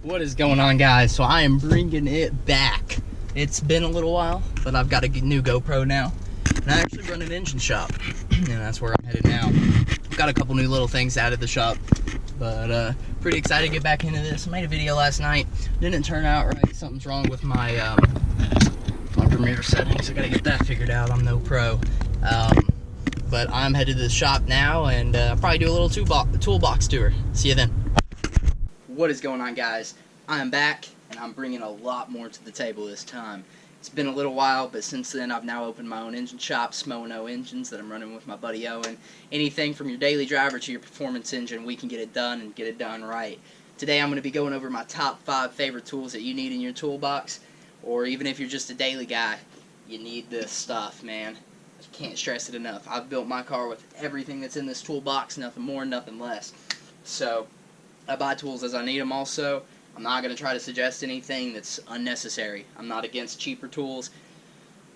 What is going on, guys? So I am bringing it back. It's been a little while, but I've got a new GoPro now, and I actually run an engine shop, and that's where I'm headed now. I've got a couple new little things out of the shop, but pretty excited to get back into this. I made a video last night, didn't turn out right. Something's wrong with my my Premiere settings. I gotta get that figured out. I'm no pro, but I'm headed to the shop now, and I'll probably do a little toolbox tour. See you then. What is going on, guys? I'm back, and I'm bringing a lot more to the table this time. It's been a little while, but since then I've now opened my own engine shop, Smo&O Engines, that I'm running with my buddy Owen. Anything from your daily driver to your performance engine, we can get it done and get it done right. Today I'm going to be going over my top 5 favorite tools that you need in your toolbox, or even if you're just a daily guy, you need this stuff, man. I can't stress it enough. I've built my car with everything that's in this toolbox, nothing more, nothing less. So I buy tools as I need them also. I'm not going to try to suggest anything that's unnecessary. I'm not against cheaper tools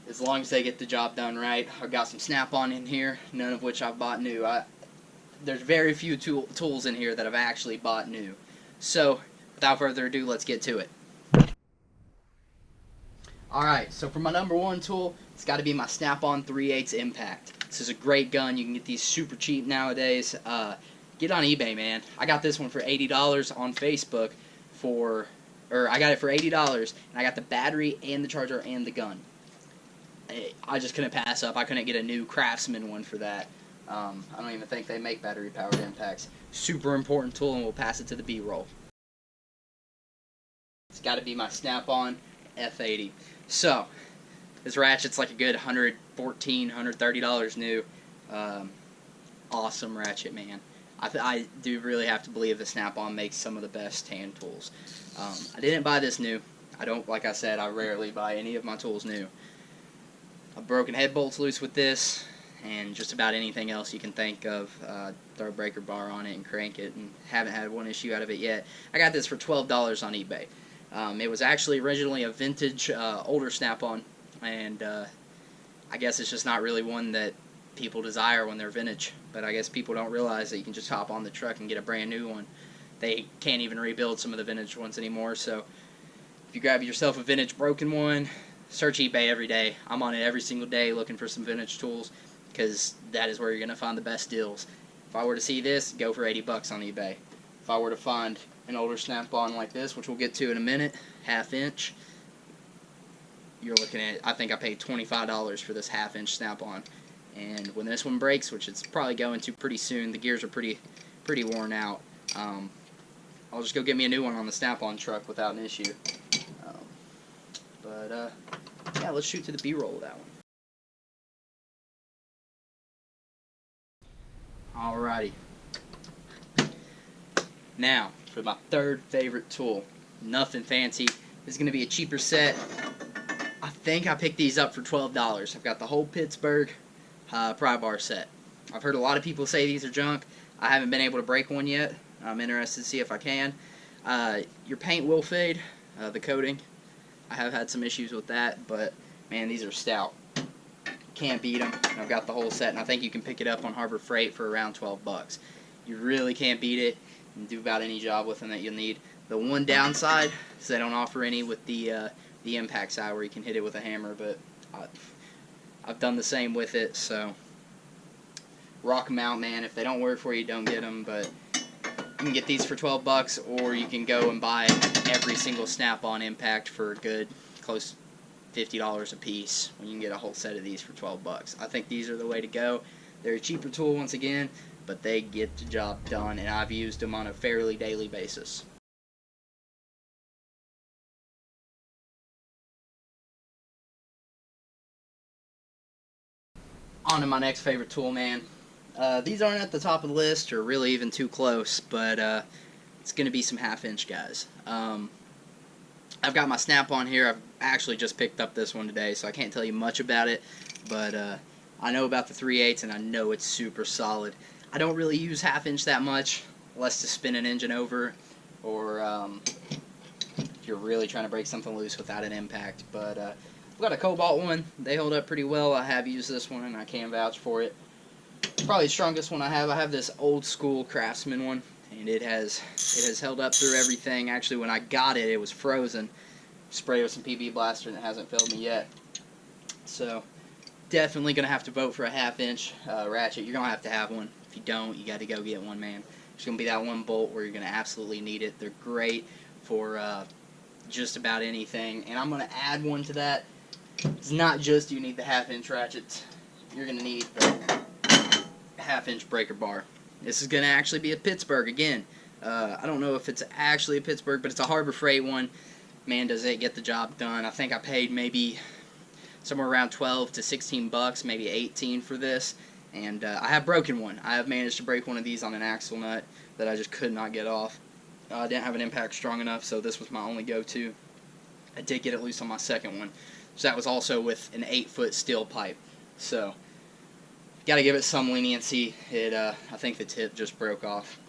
as long as they get the job done right. I've got some Snap-on in here, none of which I've bought new. There's very few tools in here that I've actually bought new. So without further ado, let's get to it. Alright, so for my number one tool, it's got to be my Snap-on 3/8 Impact. This is a great gun. You can get these super cheap nowadays. Get on eBay, man. I got this one for $80 on Facebook I got it for $80, and I got the battery and the charger and the gun. I just couldn't pass up. I couldn't get a new Craftsman one for that. I don't even think they make battery-powered impacts. Super important tool, and we'll pass it to the B-roll. It's got to be my Snap-on F80. So, this ratchet's like a good $114, $130 new. Awesome ratchet, man. I do really have to believe that Snap-on makes some of the best hand tools. I didn't buy this new. Like I said, I rarely buy any of my tools new. I've broken head bolts loose with this, and just about anything else you can think of. Throw a breaker bar on it and crank it, and haven't had one issue out of it yet. I got this for $12 on eBay. It was actually originally a vintage, older Snap-on, and I guess it's just not really one that people desire when they're vintage, but I guess people don't realize that you can just hop on the truck and get a brand new one. They can't even rebuild some of the vintage ones anymore, so if you grab yourself a vintage broken one, search eBay every day. I'm on it every single day looking for some vintage tools, because that is where you're going to find the best deals. If I were to see this, go for 80 bucks on eBay. If I were to find an older Snap-on like this, which we'll get to in a minute, 1/2 inch, you're looking at, I think I paid $25 for this 1/2 inch Snap-on. And when this one breaks, which it's probably going to pretty soon, the gears are pretty worn out, I'll just go get me a new one on the Snap-on truck without an issue. Yeah, let's shoot to the B-roll with that one. Alrighty. Now, for my third favorite tool. Nothing fancy. This is going to be a cheaper set. I think I picked these up for $12. I've got the whole Pittsburgh pry bar set. I've heard a lot of people say these are junk. I haven't been able to break one yet. I'm interested to see if I can. Your paint will fade, the coating. I have had some issues with that, but man, these are stout. Can't beat them. And I've got the whole set, and I think you can pick it up on Harbor Freight for around 12 bucks. You really can't beat it. You can do about any job with them that you'll need. The one downside is they don't offer any with the impact side where you can hit it with a hammer, but I've done the same with it, so rock them out, man. If they don't work for you, don't get them, but you can get these for 12 bucks, or you can go and buy every single Snap-on impact for a good close $50 a piece when you can get a whole set of these for 12 bucks. I think these are the way to go. They're a cheaper tool once again, but they get the job done, and I've used them on a fairly daily basis. On to my next favorite tool, man. These aren't at the top of the list, or really even too close, but it's going to be some 1/2 inch guys. I've got my Snap-on here. I've actually just picked up this one today, so I can't tell you much about it, but I know about the 3/8, and I know it's super solid. I don't really use 1/2 inch that much, unless to spin an engine over, or if you're really trying to break something loose without an impact, but I've got a Cobalt one. They hold up pretty well. I have used this one, and I can vouch for it. Probably the strongest one I have. I have this old school Craftsman one. and it has held up through everything. Actually, when I got it, it was frozen. Sprayed with some PB Blaster, and it hasn't failed me yet. So definitely gonna have to vote for a 1/2-inch ratchet. You're gonna have to have one. If you don't, you got to go get one, man. There's gonna be that one bolt where you're gonna absolutely need it. They're great for just about anything, and I'm gonna add one to that. It's not just you need the 1/2-inch ratchets. You're gonna need the 1/2-inch breaker bar. This is gonna actually be a Pittsburgh again. I don't know if it's actually a Pittsburgh, but it's a Harbor Freight one. Man, does it get the job done. I think I paid maybe somewhere around 12 to 16 bucks, maybe 18 for this. And I have broken one. I have managed to break one of these on an axle nut that I just could not get off. I didn't have an impact strong enough, so this was my only go-to. I did get it loose on my second one. So that was also with an 8-foot steel pipe. So, got to give it some leniency. I think the tip just broke off.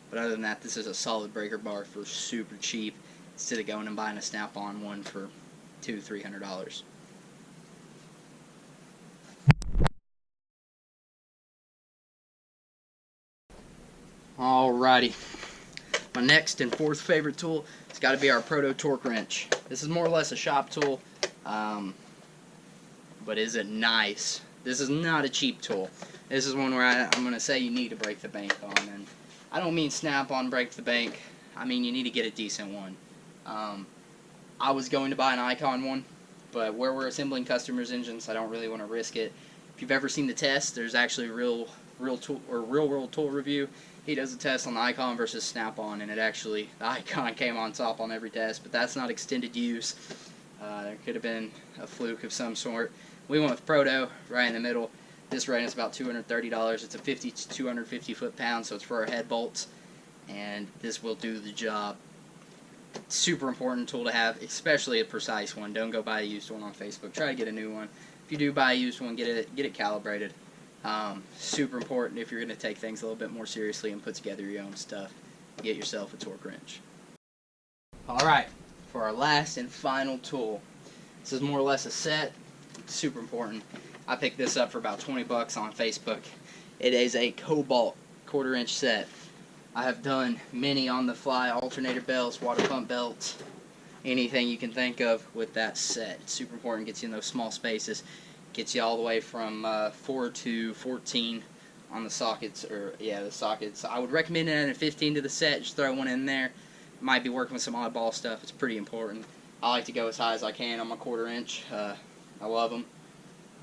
But other than that, this is a solid breaker bar for super cheap, instead of going and buying a Snap-on one for $200–300. Alrighty, my next and fourth favorite tool has got to be our Proto Torque Wrench. This is more or less a shop tool, but is it nice? This is not a cheap tool. This is one where I'm going to say you need to break the bank on, and I don't mean Snap-on break the bank. I mean you need to get a decent one. I was going to buy an Icon one, but where we're assembling customers' engines, I don't really want to risk it. If you've ever seen the test, there's actually a real world tool review. He does a test on the Icon versus Snap-on, and the Icon came on top on every test, but that's not extended use. There could have been a fluke of some sort. We went with Proto, right in the middle. This ran us about $230. It's a 50 to 250 foot-pound, so it's for our head bolts, and this will do the job. Super important tool to have, especially a precise one. Don't go buy a used one on Facebook. Try to get a new one. If you do buy a used one, get it calibrated. Super important if you're going to take things a little bit more seriously and put together your own stuff. Get yourself a torque wrench. Alright, for our last and final tool. This is more or less a set. It's super important. I picked this up for about 20 bucks on Facebook. It is a Cobalt 1/4-inch set. I have done many on-the-fly alternator belts, water pump belts, anything you can think of with that set. It's super important. Gets you in those small spaces. Gets you all the way from 4 to 14 on the sockets, the sockets. I would recommend adding a 15 to the set. Just throw one in there. Might be working with some oddball stuff. It's pretty important. I like to go as high as I can on my 1/4-inch. I love them.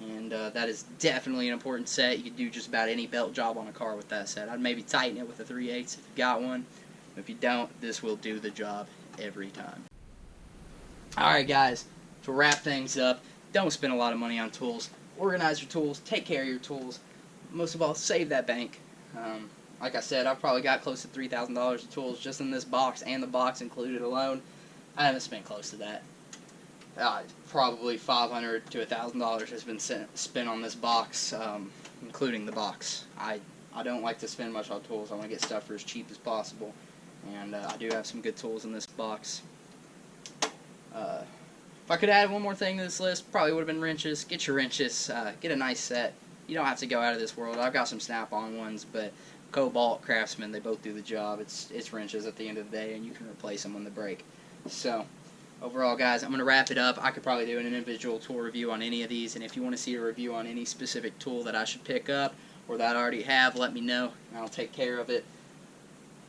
And that is definitely an important set. You can do just about any belt job on a car with that set. I'd maybe tighten it with a 3/8 if you got one. If you don't, this will do the job every time. Alright guys, to wrap things up, don't spend a lot of money on tools. Organize your tools, take care of your tools. Most of all, save that bank. Like I said, I've probably got close to $3,000 of tools just in this box, and the box included alone. I haven't spent close to that. Probably $500 to $1,000 has been spent on this box, including the box. I don't like to spend much on tools. I want to get stuff for as cheap as possible, and I do have some good tools in this box. If I could add one more thing to this list, probably would have been wrenches. Get your wrenches. Get a nice set. You don't have to go out of this world. I've got some Snap-on ones, but Cobalt, Craftsman, they both do the job. It's wrenches at the end of the day, and you can replace them when they break. So, overall, guys, I'm going to wrap it up. I could probably do an individual tool review on any of these, and if you want to see a review on any specific tool that I should pick up or that I already have, let me know, and I'll take care of it.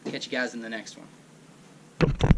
Catch you guys in the next one.